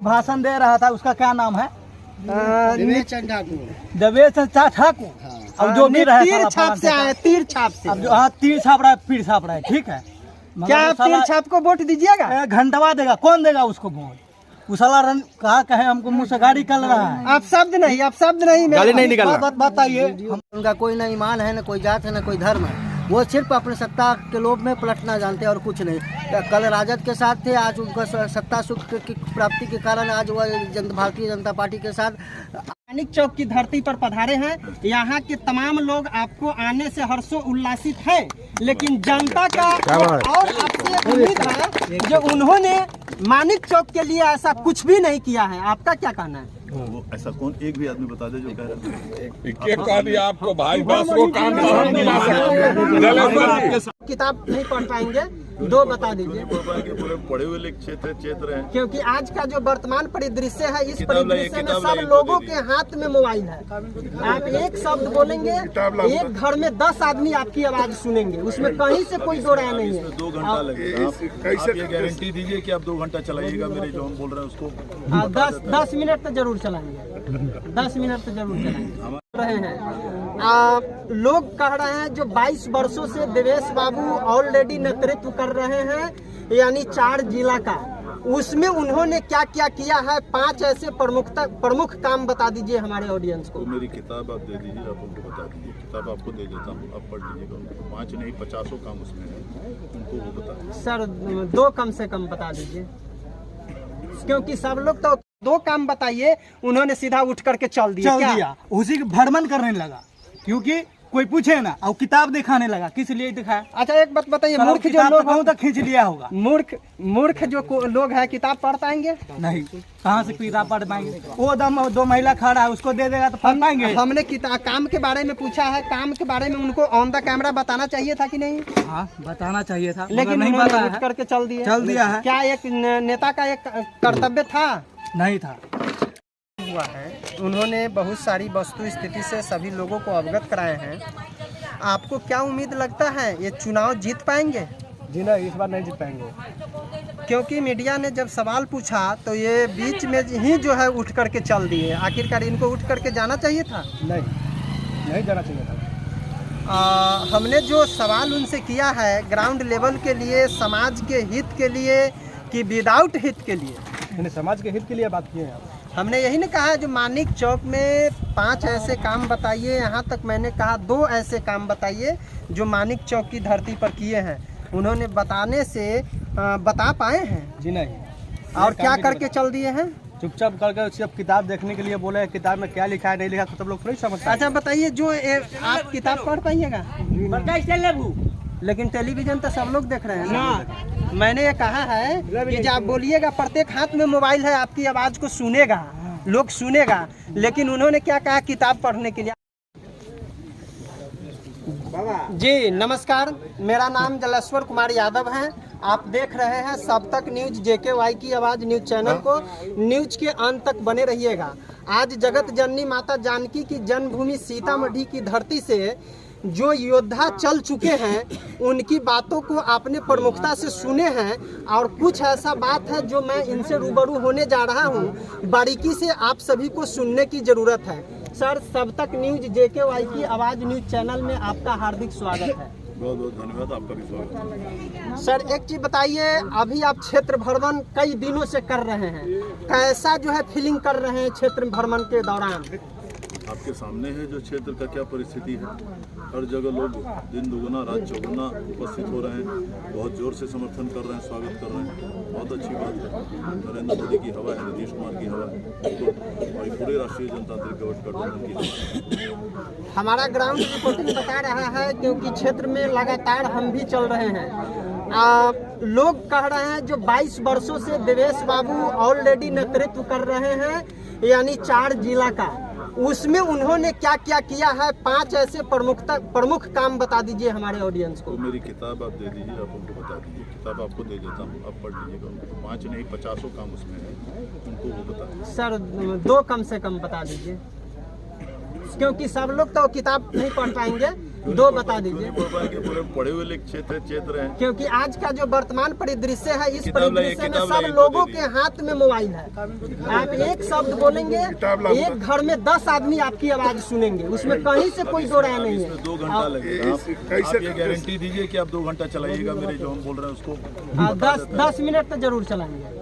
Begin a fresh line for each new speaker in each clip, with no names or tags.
भाषण दे रहा था, उसका क्या नाम है?
देवेश चंद ठाकुर।
देवेश चंद ठाकुर। अब जो भी रहे
तीर छाप से आए, तीर छाप से।
अब जो हाँ तीर छाप रहा है, पीर छाप रहा है, ठीक है।
क्या आप तीर छाप को वोट दीजिएगा?
घंटवा देगा, कौन देगा उसको वोट? उसाला रन कहा कहे हमको मुँह से गाड़ी कर रहा है।
आप शब्द नहीं
गाली नहीं निकालना।
बताइए।
उनका कोई ना ईमान है, ना कोई जात है, ना कोई धर्म है। वो सिर्फ अपने सत्ता के लोभ में पलटना जानते हैं और कुछ नहीं। कल राजद के साथ थे, आज उनका सत्ता सुख की प्राप्ति के कारण आज वह भारतीय जनता पार्टी के साथ।
मानिक चौक की धरती पर पधारे हैं। यहाँ के तमाम लोग आपको आने से हर्षो उल्लासित है, लेकिन जनता का और आपसे उम्मीद है जो उन्होंने मानिक चौक के लिए ऐसा कुछ भी नहीं किया है। आपका क्या कहना है?
वो ऐसा कौन एक भी आदमी बता दे जो कह रहा है
कह दिया आपको भाई, बस वो काम तो हम नहीं ला सकते।
किताब नहीं पढ़ पाएंगे, दो बता दीजिए।
पूरे पढ़े हुए क्षेत्र है,
क्योंकि आज का जो वर्तमान परिदृश्य है, इस परिदृश्य में सब लोगों के हाथ में मोबाइल है। आप एक शब्द बोलेंगे, एक घर में 10 आदमी आपकी आवाज सुनेंगे, उसमें कहीं से कोई दो राय नहीं है।
2 घंटा लगेगा। आप ये गारंटी दीजिए कि आप 2 घंटा चलाइएगा मेरे जो हम बोल रहे हैं उसको।
10 मिनट तो जरूर चलाएंगे, 10 मिनट तो जरूर चलाएंगे। रहे हैं लोग कह रहे हैं जो 22 वर्षों से देवेश बाबू ऑलरेडी नेतृत्व कर रहे हैं, यानी 4 जिला का, उसमें उन्होंने क्या क्या किया है? 5 ऐसे प्रमुख काम बता दीजिए हमारे ऑडियंस को।
तो मेरी किताब आप दे दीजिए, आप उनको बता दीजिए। किताब आपको दे देता हूँ, आप पढ़ लीजिएगा। 5 नहीं 50 काम उसमें है, उनको वो बता दीजिए।
सर 2 कम से कम बता दीजिए, क्योंकि सब लोग तो 2 काम बताइए, उन्होंने सीधा उठ करके चल दिया।
उसी के भ्रमण करने लगा, क्योंकि कोई पूछे ना, और किताब दिखाने लगा। किस लिए दिखाया?
अच्छा एक बात बताइए, मूर्ख जो लोग
तक खींच लिया होगा।
मूर्ख जो लोग हैं किताब पढ़ पाएंगे?
नहीं, कहाँ से किताब पढ़ पाएंगे? वो 2 महिला खड़ा है, उसको दे देगा तो पढ़ पाएंगे।
हमने काम के बारे में पूछा है, काम के बारे में उनको ऑन द कैमरा बताना चाहिए था कि नहीं?
हाँ बताना चाहिए था,
लेकिन
नहीं
उन्होंने उठ करके चल दिया है। क्या एक नेता का एक कर्तव्य था?
नहीं था।
हुआ है, उन्होंने बहुत सारी वस्तु स्थिति से सभी लोगों को अवगत कराए हैं। आपको क्या उम्मीद लगता है, ये चुनाव जीत पाएंगे?
जी नहीं, इस बार नहीं जीत पाएंगे।
क्योंकि मीडिया ने जब सवाल पूछा तो ये बीच में ही जो है उठ करके चल दिए। आखिरकार इनको उठ करके जाना चाहिए था?
नहीं जाना चाहिए था।
हमने जो सवाल उनसे किया है ग्राउंड लेवल के लिए, समाज के हित के लिए कि विदाउट हित के लिए?
मैंने समाज के हित के लिए बात की है।
हमने यही नहीं कहा जो मानिक चौक में 5 ऐसे काम बताइए, यहाँ तक मैंने कहा 2 ऐसे काम बताइए जो मानिक चौक की धरती पर किए हैं। उन्होंने बताने से बता पाए हैं?
जी नहीं।
और क्या करके चल दिए हैं?
चुपचाप करके सिर्फ किताब देखने के लिए बोले, किताब में क्या लिखा है नहीं लिखा तो सब लोग नहीं समझते।
अच्छा बताइए, जो आप किताब पढ़ पाइएगा? लेकिन टेलीविजन तो सब लोग देख रहे हैं ना। मैंने ये कहा है कि जब आप बोलिएगा, प्रत्येक हाथ में मोबाइल है, आपकी आवाज को सुनेगा, लोग सुनेगा। लेकिन उन्होंने क्या कहा? किताब पढ़ने के लिए। जी नमस्कार, मेरा नाम जलेश्वर कुमार यादव है। आप देख रहे हैं सब तक न्यूज, JKY की आवाज़ न्यूज चैनल को। न्यूज के अंत तक बने रहिएगा। आज जगत जननी माता जानकी की जन्मभूमि सीतामढ़ी की धरती से जो योद्धा चल चुके हैं, उनकी बातों को आपने प्रमुखता से सुने हैं, और कुछ ऐसा बात है जो मैं इनसे रूबरू होने जा रहा हूं, बारीकी से आप सभी को सुनने की ज़रूरत है। सर, सब तक न्यूज JKY की आवाज़ न्यूज चैनल में आपका हार्दिक स्वागत है।
बहुत बहुत धन्यवाद, आपका भी स्वागत है।
सर एक चीज़ बताइए, अभी आप क्षेत्र भ्रमण कई दिनों से कर रहे हैं, कैसा जो है फीलिंग कर रहे हैं क्षेत्र भ्रमण के दौरान?
आपके सामने है जो क्षेत्र का क्या परिस्थिति है। हर जगह लोग दिन दुगुना रात चौगुना उपस्थित हो रहे हैं, बहुत जोर से समर्थन कर रहे हैं, स्वागत कर रहे हैं। बहुत अच्छी बात है। नरेंद्र मोदी की हवा है, नीतीश कुमार की हवा है, और पूरे राष्ट्रीय जनतांत्रिक गठबंधन की हवा है।
हमारा ग्राउंड रिपोर्टिंग बता रहा है, क्योंकि क्षेत्र में लगातार हम भी चल रहे हैं। लोग कह रहे हैं जो 22 वर्षों से देवेश बाबू ऑलरेडी नेतृत्व कर रहे हैं, यानी 4 जिला का, उसमें उन्होंने क्या क्या किया है? 5 ऐसे प्रमुख काम बता दीजिए हमारे ऑडियंस को।
तो मेरी किताब आप दे दीजिए, आप उनको बता दीजिए। किताब आपको दे देता हूँ, आप पढ़ लीजिएगा। 5 नहीं 50 काम उसमें है, उनको वो बता दीजिए।
सर 2 कम से कम बता दीजिए, क्योंकि सब लोग तो किताब नहीं पढ़ पाएंगे, दो बता दीजिए,
पूरे पढ़े हुए लिख क्षेत्र हैं।
क्योंकि आज का जो वर्तमान परिदृश्य है, इस
किताब लाइए,
परिदृश्य में
किताब
सब
लाइए तो
लोगों
दीजिए।
के हाथ में मोबाइल है। आप एक शब्द बोलेंगे, एक घर में 10 आदमी आपकी आवाज सुनेंगे, उसमें कहीं से कोई दो राय नहीं है।
इसमें 2 घंटा लगेगा। आप ये गारंटी दीजिए कि आप 2 घंटा चलाइएगा मेरे जो हम बोल रहे हैं उसको।
10 मिनट तो जरूर चलाएंगे,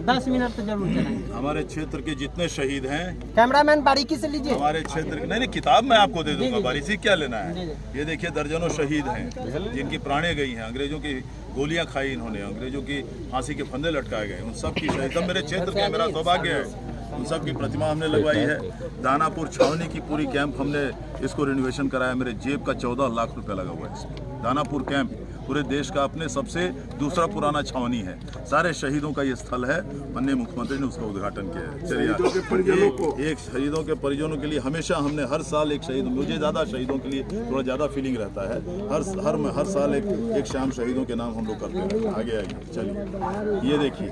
10 मिनट तो जरूर चलाएंगे।
हमारे क्षेत्र के जितने शहीद हैं,
कैमरामैन बारीकी से लीजिए।
हमारे क्षेत्र के नहीं किताब मैं आपको दे दूंगा, बारिशी क्या लेना है।
जी,
ये देखिए दर्जनों शहीद हैं जिनकी प्राणें गई हैं, अंग्रेजों की गोलियां खाई इन्होंने, अंग्रेजों की फांसी के फंदे लटकाए गए, उन सब की शहीद मेरे क्षेत्र के मेरा सौभाग्य है। उन सब की प्रतिमा हमने लगवाई है। दानापुर छावनी की पूरी कैंप हमने इसको रिनोवेशन कराया, मेरे जेब का 14 लाख रुपया लगा हुआ है इसमें। दानापुर कैंप पूरे देश का अपने सबसे दूसरा पुराना छावनी है, सारे शहीदों का ये स्थल है। माननीय मुख्यमंत्री ने उसका उद्घाटन किया है। चलिए, एक शहीदों के परिजनों के लिए हमेशा हमने हर साल एक शहीद, मुझे ज़्यादा शहीदों के लिए थोड़ा ज़्यादा फीलिंग रहता है, हर साल एक शाम शहीदों के नाम हम लोग करते हैं। आगे आइए, चलिए। ये देखिए,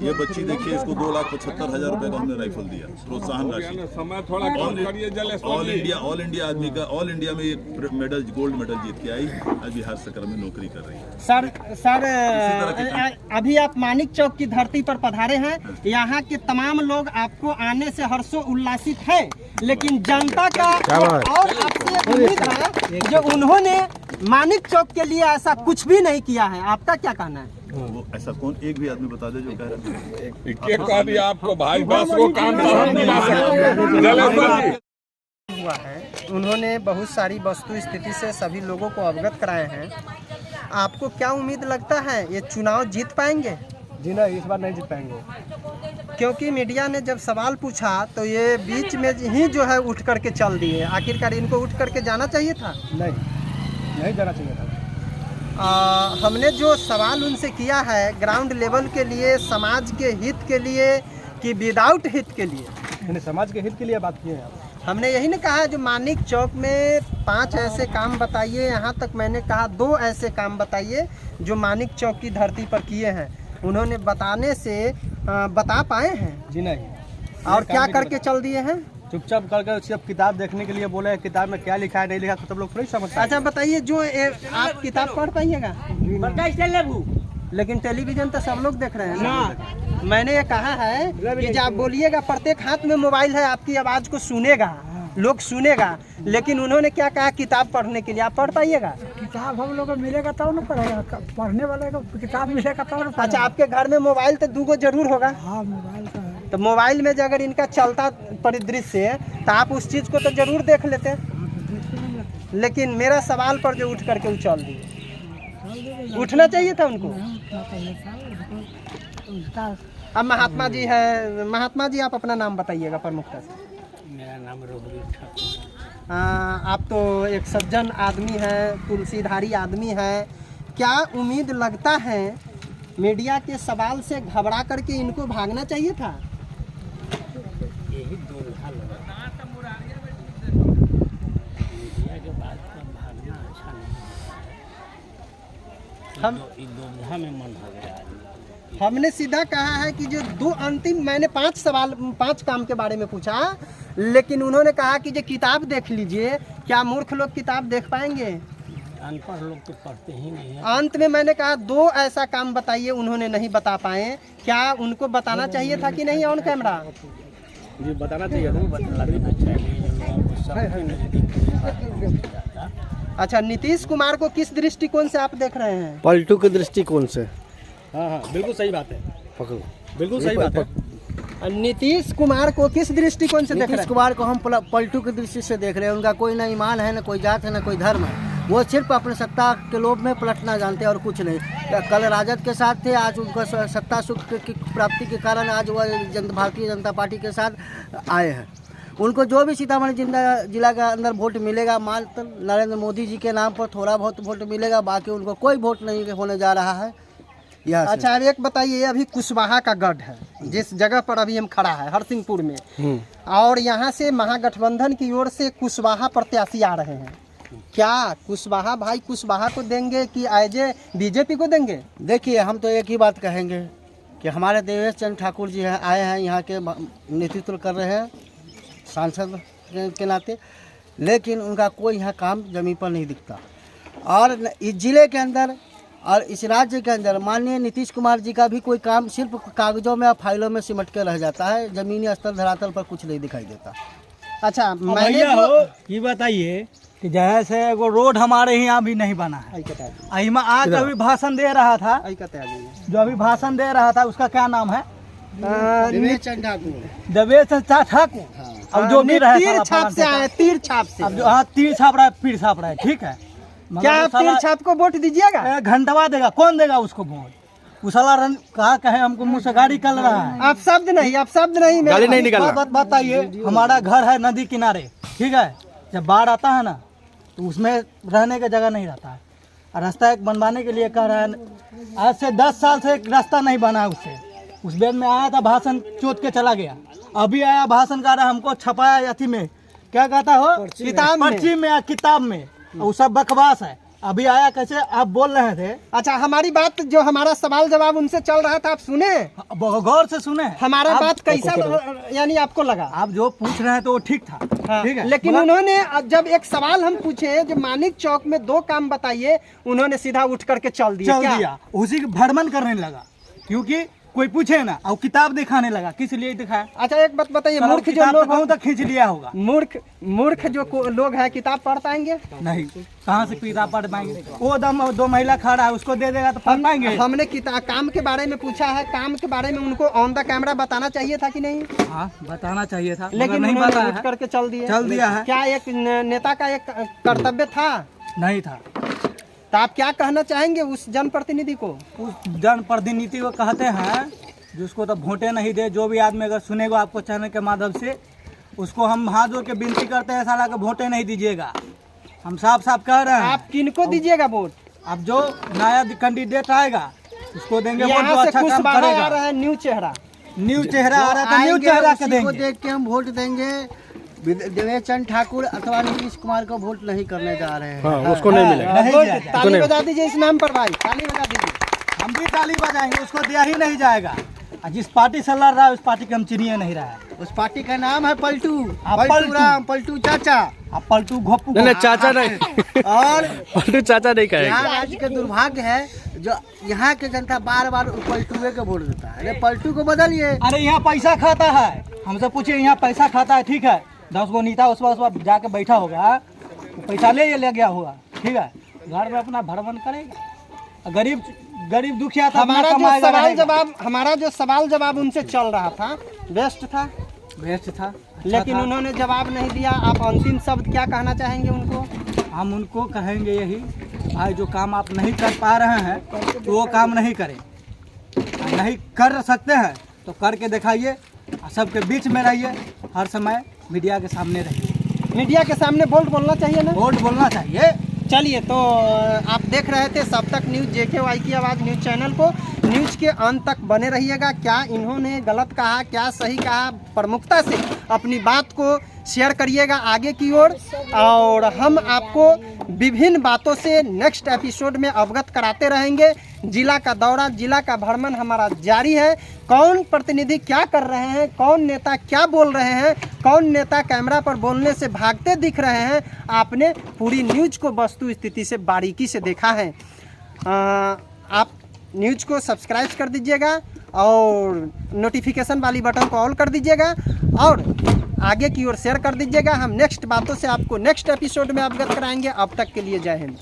ये बच्ची देखिए, इसको 2,75,000 रुपए का हमने राइफल दिया, प्रोत्साहन राशि।
समय थोड़ा कम करिए
ऑल इंडिया आदमी का, ऑल इंडिया में एक मेडल, गोल्ड मेडल जीत के आई, आज बिहार सरकार में नौकरी कर रही है।
सर अभी आप मानिक चौक की धरती पर पधारे हैं, यहाँ के तमाम लोग आपको आने से हर्षो उल्लासित है, लेकिन जनता का और आपसे उम्मीद है जो उन्होंने मानिक चौक के लिए ऐसा कुछ भी नहीं किया है। आपका क्या कहना है?
वो ऐसा कौन एक भी आदमी बता दे जो कह रहा है
के कह दिया आपको भाई, बस वो काम तो हम नहीं ला सकते। जलेश्वर जी
हुआ है, उन्होंने बहुत सारी वस्तु स्थिति से सभी लोगों को अवगत कराए हैं। आपको क्या उम्मीद लगता है, ये चुनाव जीत पाएंगे?
जी नहीं, इस बार नहीं जीत पाएंगे।
क्योंकि मीडिया ने जब सवाल पूछा तो ये बीच में ही जो है उठ करके चल दिए। आखिरकार इनको उठ करके जाना चाहिए था?
नहीं जाना चाहिए था।
हमने जो सवाल उनसे किया है ग्राउंड लेवल के लिए, समाज के हित के लिए कि विदाउट हित के लिए?
मैंने समाज के हित के लिए बात की है।
हमने यही नहीं कहा जो मानिक चौक में 5 ऐसे काम बताइए, यहाँ तक मैंने कहा 2 ऐसे काम बताइए जो मानिक चौक की धरती पर किए हैं। उन्होंने बताने से बता पाए हैं?
जी नहीं।
और क्या करके चल दिए हैं?
चुपचाप करके सिर्फ किताब देखने के लिए बोले, किताब में क्या लिखा है नहीं लिखा तो सब लोग नहीं समझते।
अच्छा बताइए, जो आप किताब पढ़ पाइएगा? लेकिन टेलीविजन तो सब लोग देख रहे हैं ना। मैंने ये कहा है कि जब आप बोलिएगा, प्रत्येक हाथ में मोबाइल है, आपकी आवाज़ को सुनेगा, लोग सुनेगा। लेकिन उन्होंने क्या कहा, किताब पढ़ने के लिए। आप पढ़ पाइएगा?
किताब हम लोग को मिलेगा तब ना पढ़ेगा, पढ़ने वाले को किताब मिलेगा तब ना।
अच्छा, आपके घर में मोबाइल तो 2 जरूर होगा।
हाँ, मोबाइल का है।
तो मोबाइल में अगर इनका चलता परिदृश्य है तो आप उस चीज़ को तो जरूर देख लेते। लेकिन मेरा सवाल पर जो उठ करके उछल दिए, उठना चाहिए था उनको। अब महात्मा जी है, महात्मा जी आप अपना नाम बताइएगा प्रमुखता से।
मेरा नाम रोहित ठाकुर।
आप तो एक सज्जन आदमी हैं, तुलसीधारी आदमी हैं। क्या उम्मीद लगता है मीडिया के सवाल से घबरा करके इनको भागना चाहिए था?
यही दुविधा लगा। मीडिया के बात पर भागना अच्छा नहीं।
हम
दुविधा में मन हो गया आदमी।
हमने सीधा कहा है कि जो 2 अंतिम, मैंने 5 काम के बारे में पूछा, लेकिन उन्होंने कहा कि जो किताब देख लीजिए। क्या मूर्ख लोग किताब देख पाएंगे?
अनपढ़ लोग तो पढ़ते ही नहीं है।
अंत में मैंने कहा 2 ऐसा काम बताइए, उन्होंने नहीं बता पाए। क्या उनको बताना चाहिए था कि नहीं ऑन कैमरा?
जी बताना चाहिए था।
बता देना चाहिए सबके नजदीक जाता।
अच्छा, नीतीश कुमार को किस दृष्टिकोण से आप देख रहे हैं?
पलटू के दृष्टिकोण से।
हाँ, बिल्कुल सही बात है।
पकड़ो,
बिल्कुल सही बात है।
नीतीश कुमार को किस दृष्टिकोण से देख रहे
नीतीश
हैं?
कुमार को हम पलटू की दृष्टि से देख रहे हैं। उनका कोई ना ईमान है, ना कोई जात है, ना कोई धर्म है। वो सिर्फ अपने सत्ता के लोभ में पलटना जानते हैं और कुछ नहीं। कल राजद के साथ थे, आज उनको सत्ता सुख की प्राप्ति के कारण आज वह भारतीय जनता पार्टी के साथ आए हैं। उनको जो भी सीतामढ़ी जिला के अंदर वोट मिलेगा, मात्र नरेंद्र मोदी जी के नाम पर थोड़ा बहुत वोट मिलेगा, बाकी उनको कोई वोट नहीं होने जा रहा है।
अच्छा, अब एक बताइए, अभी कुशवाहा का गढ़ है जिस जगह पर अभी हम खड़ा है, हरसिंहपुर में, और यहाँ से महागठबंधन की ओर से कुशवाहा प्रत्याशी आ रहे हैं। क्या कुशवाहा भाई कुशवाहा को देंगे कि आईजे बीजेपी को देंगे?
देखिए, हम तो एक ही बात कहेंगे कि हमारे देवेश चंद्र ठाकुर जी हैं, आए हैं, यहाँ के नेतृत्व कर रहे हैं सांसद के नाते। लेकिन उनका कोई यहाँ काम ज़मीन पर नहीं दिखता। और इस ज़िले के अंदर और इस राज्य के अंदर माननीय नीतीश कुमार जी का भी कोई काम सिर्फ कागजों में और फाइलों में सिमट के रह जाता है, ज़मीनी स्तर धरातल पर कुछ नहीं दिखाई देता।
अच्छा मैंने
भैया हो ये बताइए कि जैसे वो रोड हमारे यहाँ भी नहीं बना है, अहिमा आज अभी भाषण दे रहा था, जो अभी भाषण दे रहा था उसका क्या नाम है,
देवेश चंद्र ठाकुर।
देवेश चंद्र ठाकुर। अब जो भी रहे
तीर छाप से आए, तीर छाप से।
अब जो हाँ तीर छाप रहा है, पीर छाप रहा है, ठीक है।
क्या आप तीर छाप को वोट दीजिएगा?
घंटवा देगा, कौन देगा उसको वोट? वो साला कहा कहे हमको मुँह से गाड़ी निकल रहा है।
आप शब्द नहीं
गाली नहीं निकल रहा।
बताइए, हमारा घर है नदी किनारे, ठीक है। जब बाढ़ आता है ना तो उसमें रहने का जगह नहीं रहता है। और रास्ता एक बनवाने के लिए कह रहा है, आज से 10 साल से एक रास्ता नहीं बना है उससे। उस बेद में आया था भाषण चोट के चला गया, अभी आया भाषण कर रहा है, हमको छपाया अथी में, क्या कहता हो,
किताब में।
पर्ची में या किताब में, वो सब बकवास है। अभी आया कैसे आप बोल रहे थे।
अच्छा हमारी बात जो हमारा सवाल जवाब उनसे चल रहा था आप सुने?
गौर से सुने
हमारा
आप,
बात कैसा यानी आपको लगा?
आप जो पूछ रहे हैं तो वो ठीक था,
हाँ,
ठीक है।
लेकिन उन्होंने जब एक सवाल हम पूछे जो मानिक चौक में 2 काम बताइए, उन्होंने सीधा उठ करके चल दिया।
उसी के भ्रमण करने लगा, क्योंकि कोई पूछे ना, और किताब दिखाने लगा। किस लिए दिखाया?
अच्छा एक बात बताइए, मूर्ख जो
किताब
लोग
कहीं तक खींच लिया होगा।
मूर्ख जो लोग हैं किताब पढ़ पाएंगे
नहीं, कहाँ से किताब पढ़ पाएंगे? वो 2 महिला खड़ा है, उसको दे देगा तो पढ़ पाएंगे।
हमने किताब काम के बारे में पूछा है, काम के बारे में उनको ऑन द कैमरा बताना चाहिए था कि नहीं?
हाँ बताना चाहिए था,
लेकिन
नहीं
उन्होंने
बताया
उठ
है।
करके चल
दिया है।
क्या एक नेता का एक कर्तव्य था?
नहीं था।
तो आप क्या कहना चाहेंगे उस जनप्रतिनिधि को?
उस जनप्रतिनिधि को कहते हैं जिसको तो वोटें नहीं दे, जो भी आदमी अगर सुनेगा आपको चैनल के माध्यम से, उसको हम हाथ जोड़ के विनती करते हैं, साला को वोटें नहीं दीजिएगा। हम साफ साफ कह रहे हैं।
आप किनको दीजिएगा वोट?
अब जो नया कैंडिडेट आएगा उसको देंगे वोट, जो
यहाँ से
अच्छा काम
खुशबारा आ
करेगा।
रहा है, न्यू चेहरा
आ रहा था, न्यू
आएंगे,
चेहरा
उसी
के
को
देंगे।
देख के हम वोट देंगे। देवेश चंद्र ठाकुर अथवा नीतीश कुमार को वोट नहीं करने जा रहे हैं।
हाँ, उसको नहीं मिलेगा।
नहीं
वोट
दिया जाएगा।
ताली बजा दीजिए इस नाम पर भाई, ताली बजा दीजिए।
हम भी ताली बजाएंगे, उसको दिया ही नहीं जाएगा। और जिस पार्टी से लड़ रहा है उस पार्टी के हम चिनिए नहीं रहा है।
उस पार्टी का नाम है पलटू,
पलटू।
पलटू राम, पलटू चाचा।
अब पलटू घोपू
नहीं चाचा नहीं,
और
पलटू चाचा नहीं
यहाँ
कहेगा।
राज्य का दुर्भाग्य है जो यहाँ के जनता बार बार पलटूए के वोट देता है। अरे पलटू को बदलिए।
अरे यहाँ पैसा खाता है, हमसे पूछिए, यहाँ पैसा खाता है, ठीक है। 10 गो नेता उस पर जाके बैठा होगा, वो पैसा ले गया होगा, ठीक है। घर में अपना भ्रमण करेगा, गरीब दुखिया था।
हमारा जो सवाल जवाब उनसे चल रहा था बेस्ट था,
अच्छा
लेकिन
था।
उन्होंने जवाब नहीं दिया। आप अंतिम शब्द क्या कहना चाहेंगे उनको?
हम उनको कहेंगे यही, भाई जो काम आप नहीं कर पा रहे हैं तो वो काम नहीं करें। नहीं कर सकते हैं तो करके दिखाइए, सबके बीच में रहिए, हर समय मीडिया के सामने रहिए।
मीडिया के सामने बोल्ड बोलना चाहिए ना?
वोट बोलना चाहिए।
चलिए, तो आप देख रहे थे सब तक न्यूज़, JKY की आवाज़ न्यूज़ चैनल को। न्यूज़ के अंत तक बने रहिएगा। क्या इन्होंने गलत कहा, क्या सही कहा, प्रमुखता से अपनी बात को शेयर करिएगा आगे की ओर, और हम आपको विभिन्न बातों से नेक्स्ट एपिसोड में अवगत कराते रहेंगे। जिला का दौरा, जिला का भ्रमण हमारा जारी है। कौन प्रतिनिधि क्या कर रहे हैं, कौन नेता क्या बोल रहे हैं, कौन नेता कैमरा पर बोलने से भागते दिख रहे हैं, आपने पूरी न्यूज़ को वस्तु स्थिति से बारीकी से देखा है। आप न्यूज़ को सब्सक्राइब कर दीजिएगा और नोटिफिकेशन वाली बटन को ऑल कर दीजिएगा और आगे की ओर शेयर कर दीजिएगा। हम नेक्स्ट बातों से आपको नेक्स्ट एपिसोड में अवगत कराएंगे। अब तक के लिए जय हिंद।